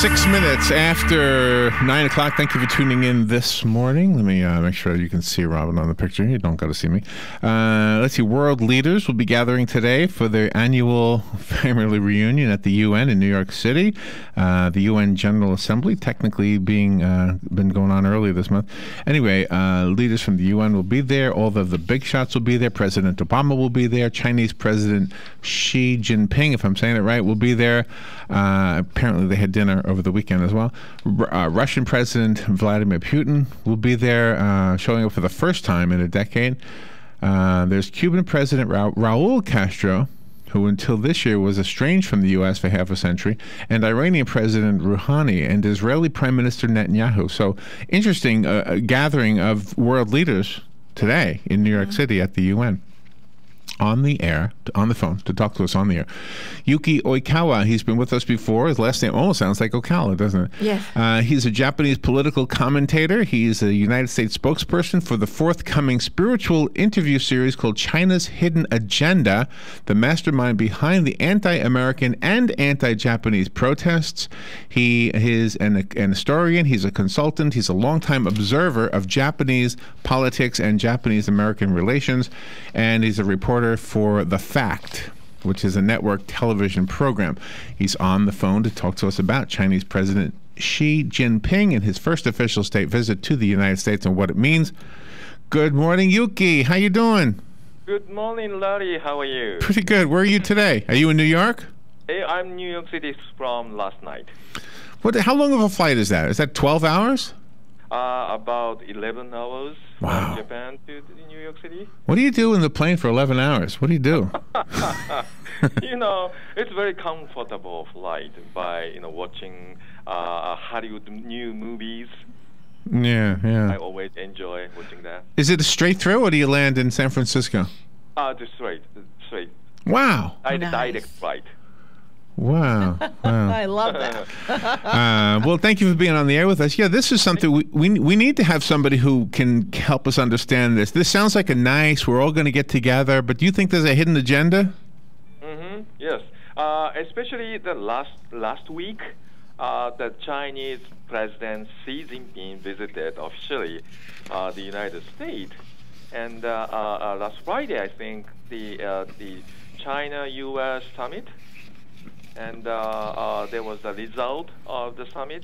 6 minutes after 9 o'clock. Thank you for tuning in this morning. Let me make sure you can see Robin on the picture. You don't got to see me. Let's see. World leaders will be gathering today for their annual family reunion at the UN in New York City. The UN General Assembly, technically being been going on earlier this month. Anyway, leaders from the UN will be there. All of the big shots will be there. President Obama will be there. Chinese President Xi Jinping, if I'm saying it right, will be there. Apparently they had dinner over the weekend as well. Russian President Vladimir Putin will be there, showing up for the first time in a decade. There's Cuban President Raul Castro, who until this year was estranged from the U.S. for half a century, and Iranian President Rouhani and Israeli Prime Minister Netanyahu. So interesting gathering of world leaders today in New York City at the UN. On the air, on the phone, to talk to us on the air. Yuki Oikawa, he's been with us before. His last name almost sounds like Ocala, doesn't it? Yes. He's a Japanese political commentator. He's a United States spokesperson for the forthcoming spiritual interview series called China's Hidden Agenda, the mastermind behind the anti-American and anti-Japanese protests. He is an historian. He's a consultant. He's a longtime observer of Japanese politics and Japanese-American relations, and he's a reporter for The Fact, which is a network television program. He's on the phone to talk to us about Chinese President Xi Jinping and his first official state visit to the United States and what it means. Good morning, Yuki. How you doing? Good morning, Larry. How are you? Pretty good. Where are you today? Are you in New York? Hey, I'm in New York City from last night. How long of a flight is that? Is that 12 hours? About 11 hours Wow. from Japan to New York City. What do you do in the plane for 11 hours? What do you do? It's very comfortable flight by watching Hollywood new movies. Yeah. I always enjoy watching that. Is it a straight through, or do you land in San Francisco? Just straight. Wow. Direct flight. Wow. I love that. Well, thank you for being on the air with us. Yeah, this is something we need to have somebody who can help us understand this. This sounds like we're all going to get together, but do you think there's a hidden agenda? Yes. Especially the last week, the Chinese President Xi Jinping visited officially the United States, and last Friday, I think the China-U.S. summit. And there was the result of the summit.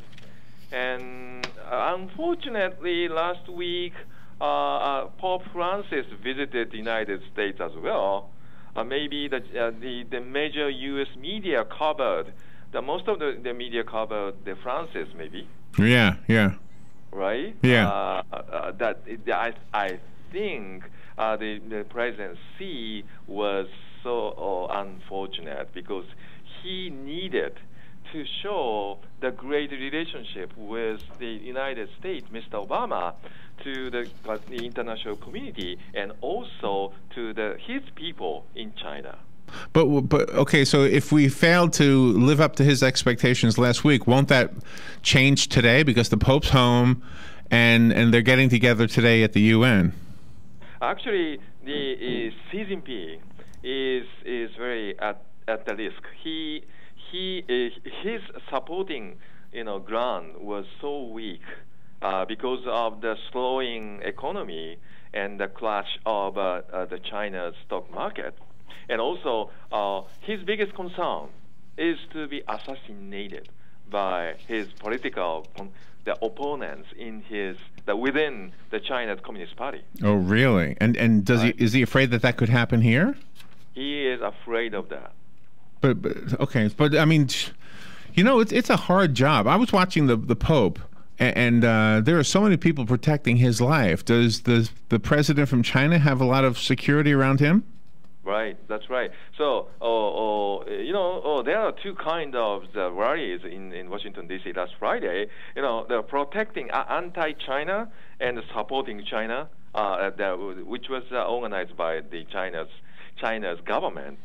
And unfortunately, last week, Pope Francis visited the United States as well. Maybe the major U.S. media covered, most of the media covered the Francis, maybe. Yeah. Right? Yeah. I think the President Xi was so unfortunate because he needed to show the great relationship with the United States, Mr. Obama, to the international community and also to his people in China. But okay, so if we failed to live up to his expectations last week, won't that change today because the Pope's home and they're getting together today at the UN? Actually, the Xi Jinping is very at the risk. His supporting ground was so weak because of the slowing economy and the crash of the China's stock market, and also his biggest concern is to be assassinated by his political opponents within the China's Communist Party. Oh, really? And is he afraid that could happen here? He is afraid of that. But I mean, it's a hard job. I was watching the Pope, and there are so many people protecting his life. Does the president from China have a lot of security around him? Right, that's right. So, there are two kinds of the rallies in Washington D.C. last Friday. They're protecting anti-China and supporting China, which was organized by the China's government.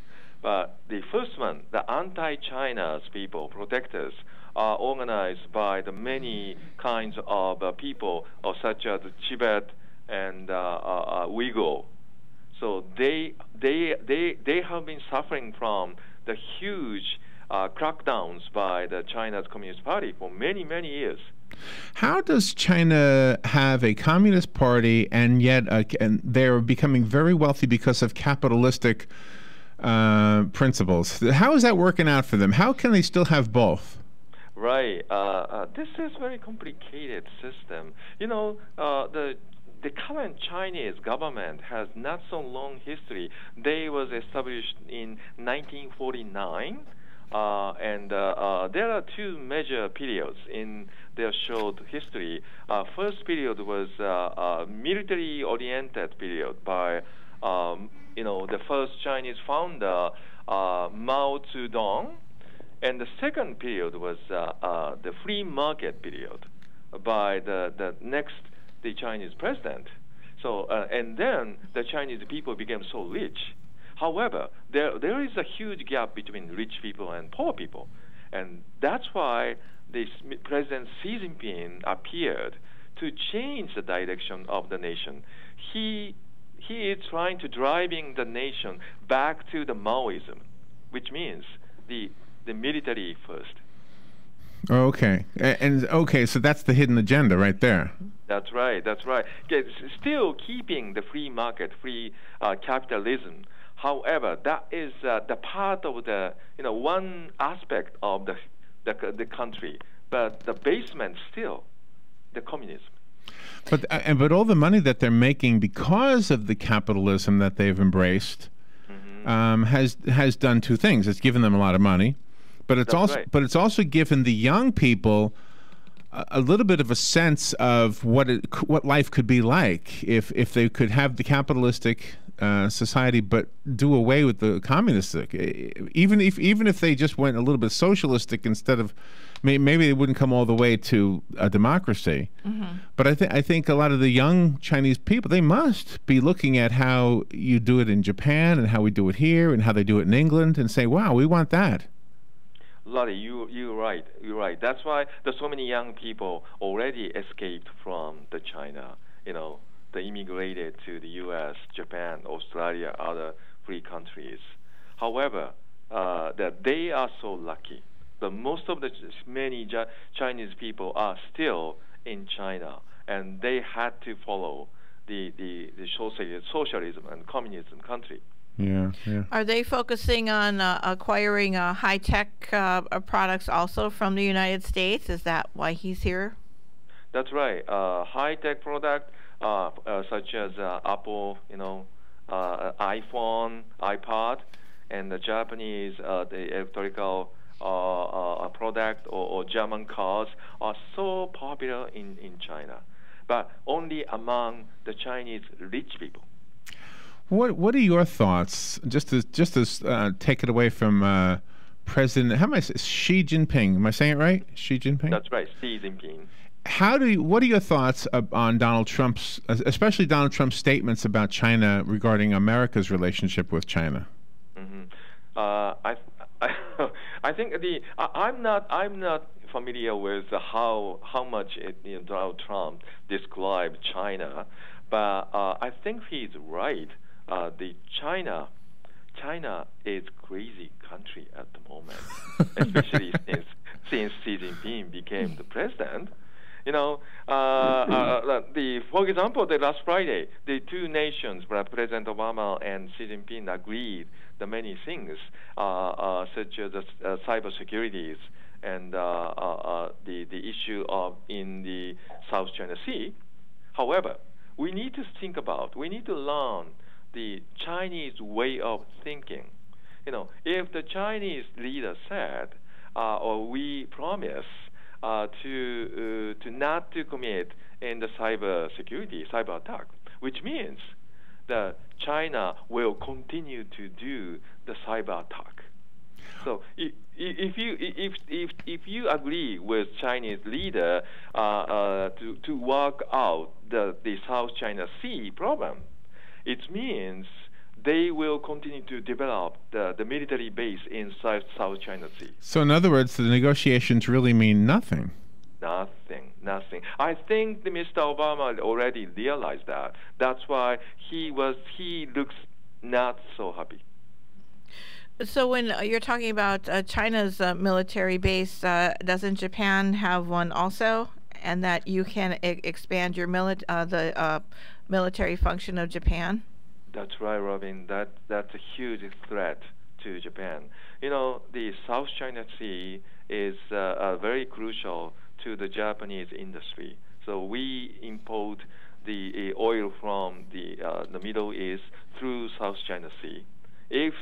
But the first one, the anti-China's people, protectors, are organized by the many kinds of people, such as Tibet and Uyghur. So they have been suffering from the huge crackdowns by the China's Communist Party for many, many years. How does China have a communist party and yet and they're becoming very wealthy because of capitalistic principles? How is that working out for them? How can they still have both? Right. This is very complicated system. The current Chinese government has not so long history. They was established in 1949, and there are two major periods in their short history. First period was a military-oriented period by the first Chinese founder Mao Zedong, and the second period was the free market period by the Chinese president. So and then the Chinese people became so rich. However, there is a huge gap between rich people and poor people, and that's why this President Xi Jinping appeared to change the direction of the nation. He is trying to driving the nation back to the Maoism, which means the military first. Okay, so that's the hidden agenda right there. That's right. Okay, still keeping the free market, free capitalism. However, that is the part of the one aspect of the country, but the basement still the communism. But all the money that they're making because of the capitalism that they've embraced has done two things. It's given them a lot of money, but it's also given the young people a little bit of a sense of what life could be like if they could have the capitalistic society, but do away with the communistic. Even if they just went a little bit socialistic instead of, maybe they wouldn't come all the way to a democracy. Mm-hmm. But I think a lot of the young Chinese people, they must be looking at how you do it in Japan and how we do it here and how they do it in England and say, wow, we want that. Lottie, you're right. You're right. That's why there's so many young people already escaped from the China. They immigrated to the U.S., Japan, Australia, other free countries. However, that they are so lucky. But most of the many Chinese people are still in China, and they had to follow the socialism and communism country. Yeah. Are they focusing on acquiring high-tech products also from the United States? Is that why he's here? That's right. High-tech product such as Apple, iPhone, iPod, and the Japanese the electrical product or German cars are so popular in China, but only among the Chinese rich people. What are your thoughts? Just to take it away from President, how am I saying, Xi Jinping? Am I saying it right? Xi Jinping. That's right, Xi Jinping. What are your thoughts on Donald Trump's, especially Donald Trump's statements about China regarding America's relationship with China? Mm-hmm. I think I'm not familiar with how much Donald Trump described China, but I think he's right. China is crazy country at the moment, especially since Xi Jinping became the president. For example, the last Friday, the two nations, President Obama and Xi Jinping, agreed the many things, such as cybersecurity and the issue of in the South China Sea. However, we need to learn the Chinese way of thinking. If the Chinese leader said, or we promise to not to commit in the cyber attack, which means that China will continue to do the cyber attack. So if you agree with Chinese leader to work out the South China Sea problem, it means they will continue to develop the military base in South China Sea. So in other words, the negotiations really mean nothing. Nothing. I think Mr. Obama already realized that. That's why he looks not so happy. So when you're talking about China's military base, doesn't Japan have one also? And that you can expand your military function of Japan? That's right, Robin. That's a huge threat to Japan. You know, the South China Sea is very crucial to the Japanese industry. So we import the oil from the Middle East through South China Sea. If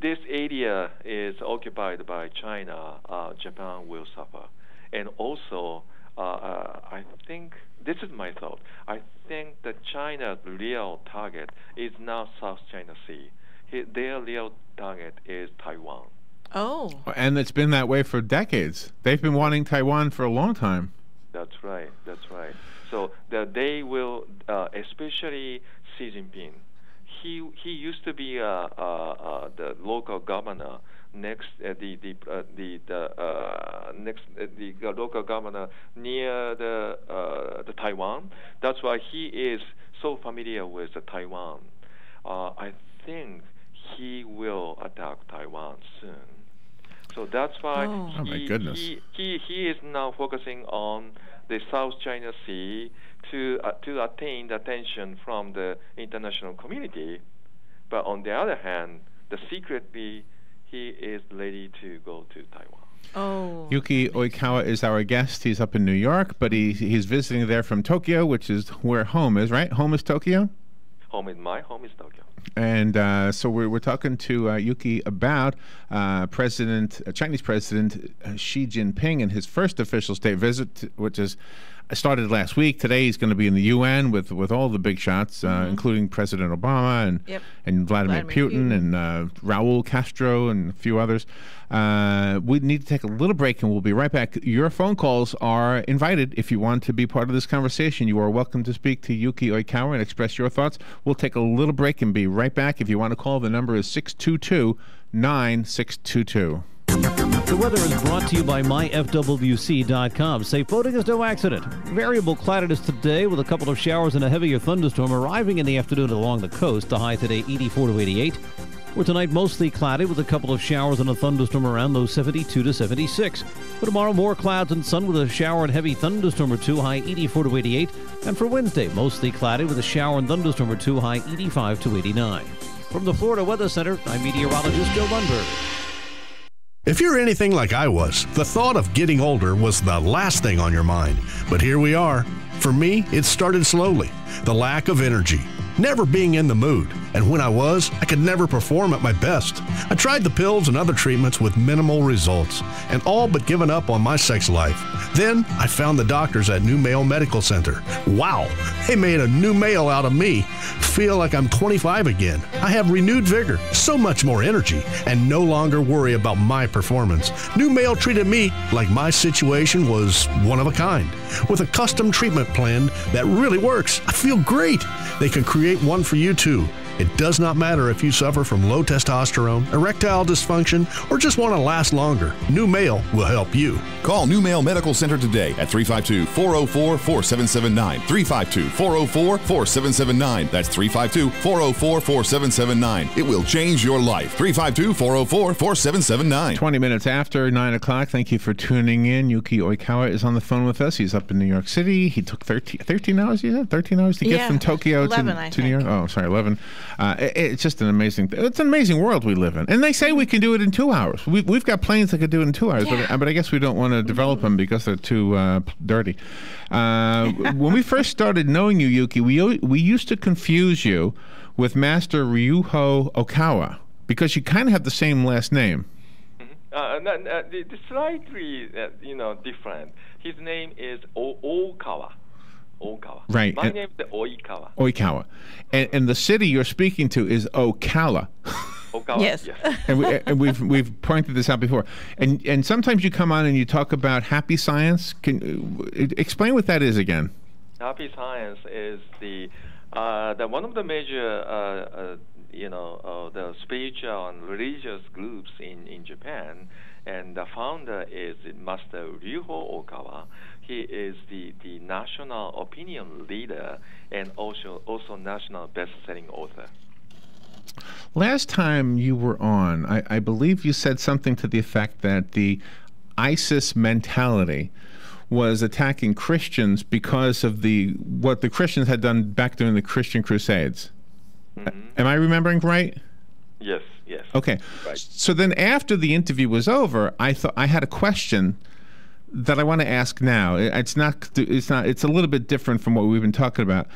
this area is occupied by China, Japan will suffer. And also, I think this is my thought. I think that China's real target is not South China Sea. Their real target is Taiwan. Oh. And it's been that way for decades. They've been wanting Taiwan for a long time. That's right. That's right. So they will, especially Xi Jinping. He used to be the local governor next the local governor near the Taiwan. That's why he is so familiar with the Taiwan. I think he will attack Taiwan soon. So that's why Oh, my goodness. He is now focusing on the South China Sea to attain the attention from the international community. But on the other hand, secretly, he is ready to go to Taiwan. Oh. Yuki Oikawa is our guest. He's up in New York, but he's visiting there from Tokyo, which is where home is, right? Home is Tokyo? My home is Tokyo. And so we're talking to Yuki about Chinese President Xi Jinping and his first official state visit, which is started last week. Today he's going to be in the UN with all the big shots, including President Obama and Vladimir Putin and Raul Castro and a few others. We need to take a little break, and we'll be right back. Your phone calls are invited. If you want to be part of this conversation, you are welcome to speak to Yuki Oikawa and express your thoughts. We'll take a little break and be right back. If you want to call, the number is 622-9622. The weather is brought to you by myfwc.com. Safe boating is no accident. Variable cloudiness today with a couple of showers and a heavier thunderstorm arriving in the afternoon along the coast. The high today 84 to 88. For tonight, mostly cloudy with a couple of showers and a thunderstorm around low 72 to 76. For tomorrow, more clouds and sun with a shower and heavy thunderstorm or two, high 84 to 88. And for Wednesday, mostly cloudy with a shower and thunderstorm or two, high 85 to 89. From the Florida Weather Center, I'm meteorologist Joe Lundberg. If you're anything like I was, the thought of getting older was the last thing on your mind. But here we are. For me, it started slowly. The lack of energy, never being in the mood, and when I was, I could never perform at my best. I tried the pills and other treatments with minimal results, and all but given up on my sex life. Then I found the doctors at New Male Medical Center. Wow, they made a new male out of me. Feel like I'm 25 again. I have renewed vigor, so much more energy, and no longer worry about my performance. New Male treated me like my situation was one of a kind, with a custom treatment plan that really works. I feel great. They can create one for you too. It does not matter if you suffer from low testosterone, erectile dysfunction, or just want to last longer. New Male will help you. Call New Male Medical Center today at 352-404-4779. 352-404-4779. That's 352-404-4779. It will change your life. 352-404-4779. 20 minutes after 9 o'clock. Thank you for tuning in. Yuki Oikawa is on the phone with us. He's up in New York City. He took 13 hours, you said? 13 hours to get from Tokyo 11, to New York? Oh, sorry, 11. It's just an amazing it's an amazing world we live in. And they say we can do it in 2 hours. We've got planes that could do it in 2 hours, but I guess we don't want to develop them because they're too dirty. When we first started knowing you, Yuki, we used to confuse you with Master Ryuho Oikawa because you kind of have the same last name. The slightly, different. His name is Oikawa. Right. My name is Oikawa. Oikawa. And the city you're speaking to is Ocala. Oikawa? Yes. and we've pointed this out before. And sometimes you come on and you talk about happy science. Can explain what that is again? Happy science is the one of the major the spiritual and religious groups in Japan, and the founder is Master Ryuho Oikawa. He is the national opinion leader and also national best-selling author. Last time you were on, I believe you said something to the effect that the ISIS mentality was attacking Christians because of what the Christians had done back during the Christian Crusades. Am I remembering right? Yes, yes. Okay. Right. So then after the interview was over, I thought I had a question that I want to ask now. It's a little bit different from what we've been talking about.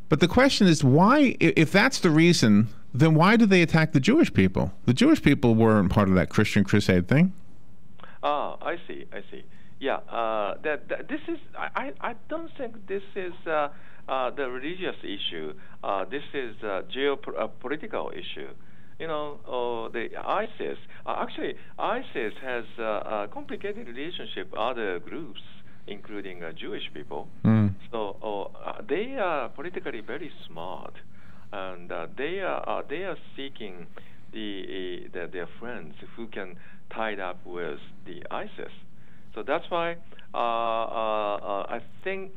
But the question is, why, if that's the reason, then why did they attack the Jewish people? The Jewish people weren't part of that Christian crusade thing. Ah, I see. Yeah, this is. I don't think this is the religious issue. This is a geopolitical issue. The ISIS. Actually, ISIS has a complicated relationship with other groups, including Jewish people. So they are politically very smart, and they are seeking their friends who can tie up with the ISIS. So that's why I think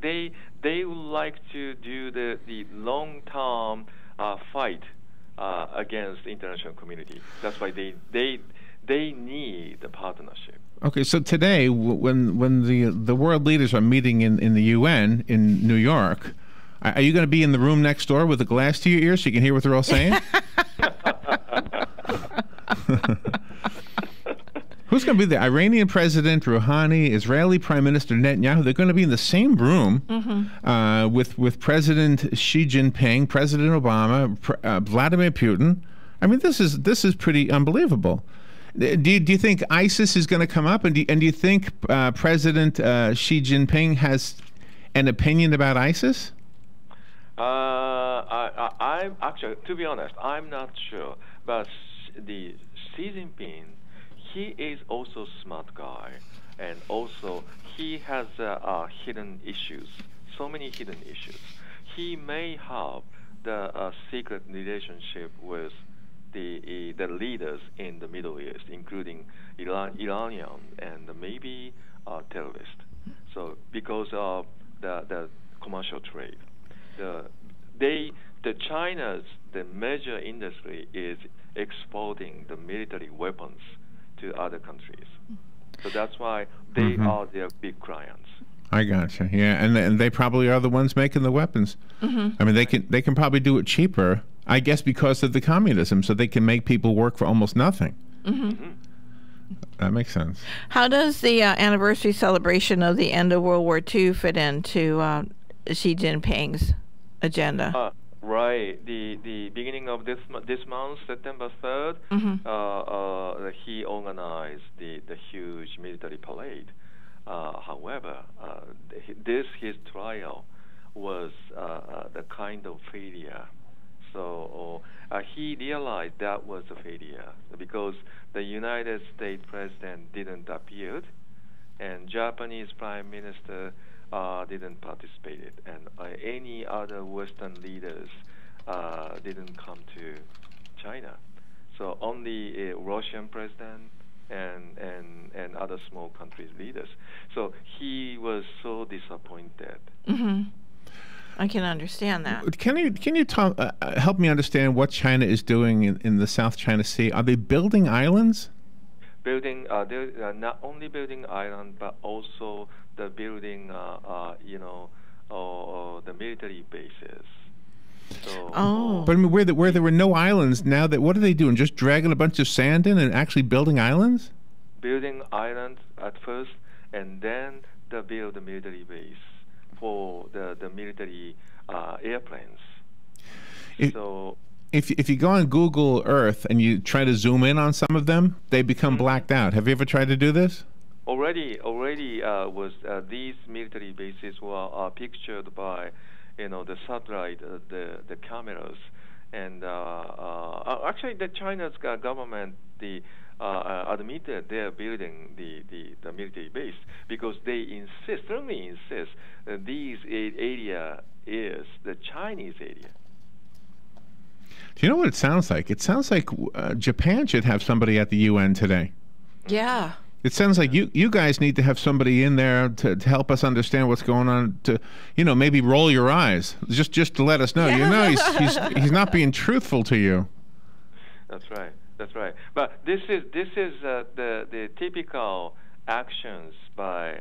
they would like to do the long-term fight against the international community. That's why they need the partnership. Okay, so today, when the world leaders are meeting in the UN in New York, are you going to be in the room next door with a glass to your ear so you can hear what they're all saying? Who's going to be there? Iranian President Rouhani, Israeli Prime Minister Netanyahu. They're going to be in the same room with President Xi Jinping, President Obama, Vladimir Putin. I mean, this is pretty unbelievable. Do you think ISIS is going to come up, and do you think President Xi Jinping has an opinion about ISIS? I'm actually, to be honest, I'm not sure. But the Xi Jinping, he is also a smart guy, and also he has hidden issues, so many hidden issues. He may have the secret relationship with the leaders in the Middle East, including Iranian and maybe terrorists. So because of the commercial trade, China's major industry is exporting the military weapons to other countries. So that's why they are their big clients. I gotcha. Yeah, and they probably are the ones making the weapons. I mean, they can probably do it cheaper, I guess, because of the communism, so they can make people work for almost nothing. That makes sense. How does the anniversary celebration of the end of World War II fit into Xi Jinping's agenda? Right. The beginning of this month, September 3rd, he organized the huge military parade. However, his trial was the kind of failure. So he realized that was a failure because the United States president didn't appear, and Japanese prime minister didn't participate, and any other Western leaders didn't come to China. So only a Russian president and other small countries' leaders. So he was so disappointed. I can understand that. Can you help me understand what China is doing in the South China Sea? Are they building islands? They're not only building islands, but also the building, the military bases. So, But I mean, where there were no islands, now what are they doing? Just dragging a bunch of sand in and actually building islands? Building islands at first, and then they build the military base for the military airplanes. If you go on Google Earth and you try to zoom in on some of them, they become blacked out. Have you ever tried to do this? Already was these military bases were pictured by the satellite, the cameras, and actually the China's government admitted they're building the military base because they strongly insist that this area is the Chinese area. Do you know what it sounds like? It sounds like Japan should have somebody at the UN today. Yeah. It sounds like you guys need to have somebody in there to help us understand what's going on. To maybe roll your eyes just to let us know. He's not being truthful to you. That's right. That's right. But this is the typical actions by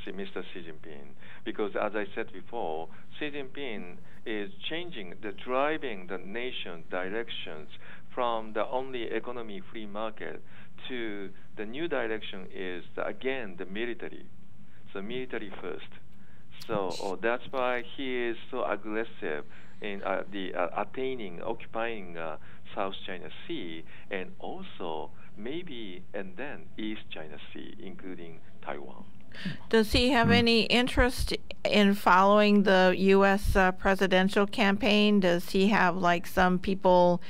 Mr. Xi Jinping, because as I said before, Xi Jinping is driving the nation directions from the only economy free market to the new direction is again the military. So military first. So that's why he is so aggressive in occupying South China Sea, and also and then East China Sea, including Taiwan. Does he have any interest in following the U.S. Presidential campaign? Does he have some people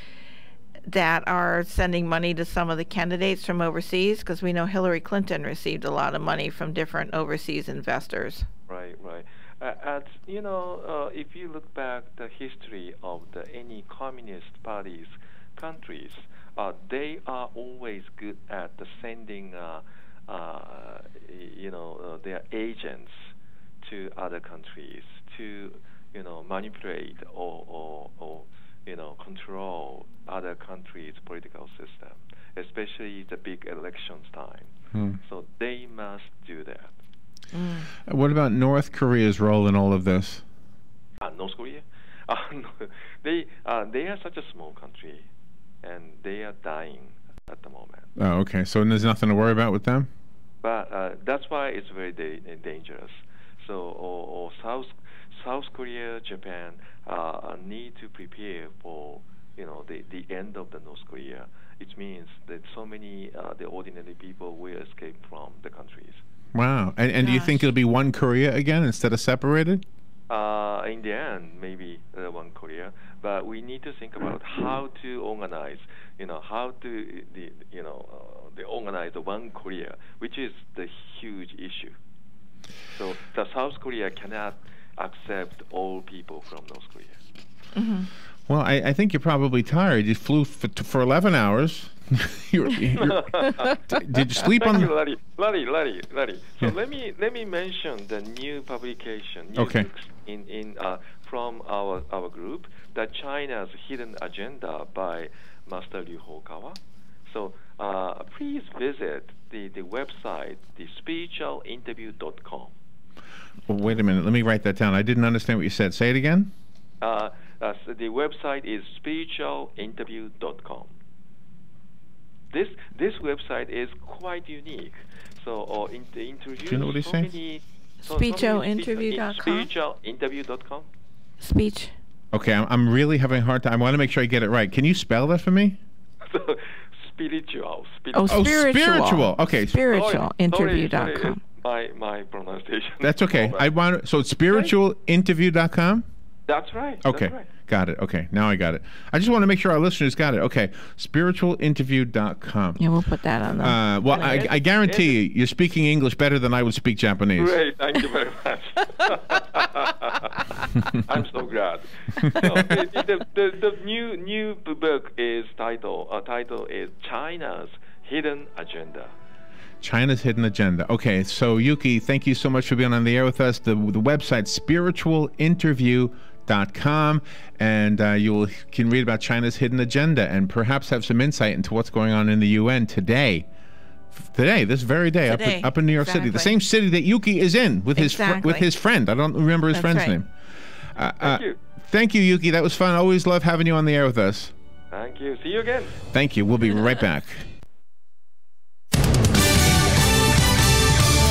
that are sending money to some of the candidates from overseas? Because we know Hillary Clinton received a lot of money from different overseas investors. Right. If you look back the history of any communist parties countries, they are always good at sending their agents to other countries to manipulate or control other countries' political system, especially the big elections time. So they must do that. What about North Korea's role in all of this? North Korea? They are such a small country, and they are dying at the moment. Oh, okay. So there's nothing to worry about with them? But that's why it's very dangerous. So, or South Korea, Japan need to prepare for the end of the North Korea. It means that so many the ordinary people will escape from the countries. Wow. And do you think it'll be one Korea again instead of separated? In the end, maybe one Korea. But we need to think about how to organize. How to organize the one Korea, which is the huge issue. So the South Korea cannot accept all people from North Korea. Mm-hmm. Well, I think you're probably tired. You flew for 11 hours. Did you sleep on? Larry. So let me mention the new publication. Okay. From our group, that China's Hidden Agenda by Master Oikawa. So please visit the website, the spiritualinterview.com. Well, wait a minute. Let me write that down. I didn't understand what you said. Say it again. So the website is spiritualinterview.com. This website is quite unique. So introduce. Do you know what he's saying? Speechointerview.com. Spiritualinterview.com. Speech. Okay, I'm really having a hard time. I want to make sure I get it right. Can you spell that for me? So, spiritual. Oh, spiritual. Okay. Spiritualinterview.com. My pronunciation. That's okay. So it's spiritualinterview.com? That's right. Okay. That's right. Got it. Okay. Now I got it. I just want to make sure our listeners got it. Okay. Spiritualinterview.com. Yeah, we'll put that on the... Well, I guarantee you're speaking English better than I would speak Japanese. Great. Thank you very much. I'm so glad. The new book is title is China's Hidden Agenda. China's Hidden Agenda. Okay, so Yuki, thank you so much for being on the air with us. The website, spiritualinterview.com, and you can read about China's hidden agenda and perhaps have some insight into what's going on in the UN today, this very day, up in New York City, the same city that Yuki is in with his friend. I don't remember his friend's name. Thank you. Thank you, Yuki. That was fun. Always love having you on the air with us. Thank you. See you again. Thank you. We'll be right back.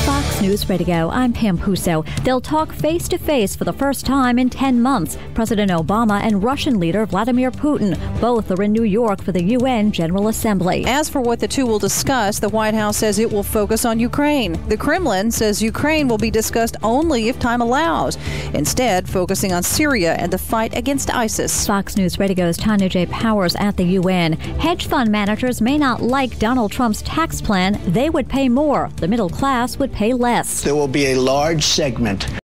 Fox News Radio, I'm Pam Puso. They'll talk face-to-face for the first time in 10 months. President Obama and Russian leader Vladimir Putin both are in New York for the UN General Assembly. As for what the two will discuss, the White House says it will focus on Ukraine. The Kremlin says Ukraine will be discussed only if time allows, instead focusing on Syria and the fight against ISIS. Fox News Radio's Tanya J. Powers at the UN. Hedge fund managers may not like Donald Trump's tax plan. They would pay more. The middle class would pay less. There will be a large segment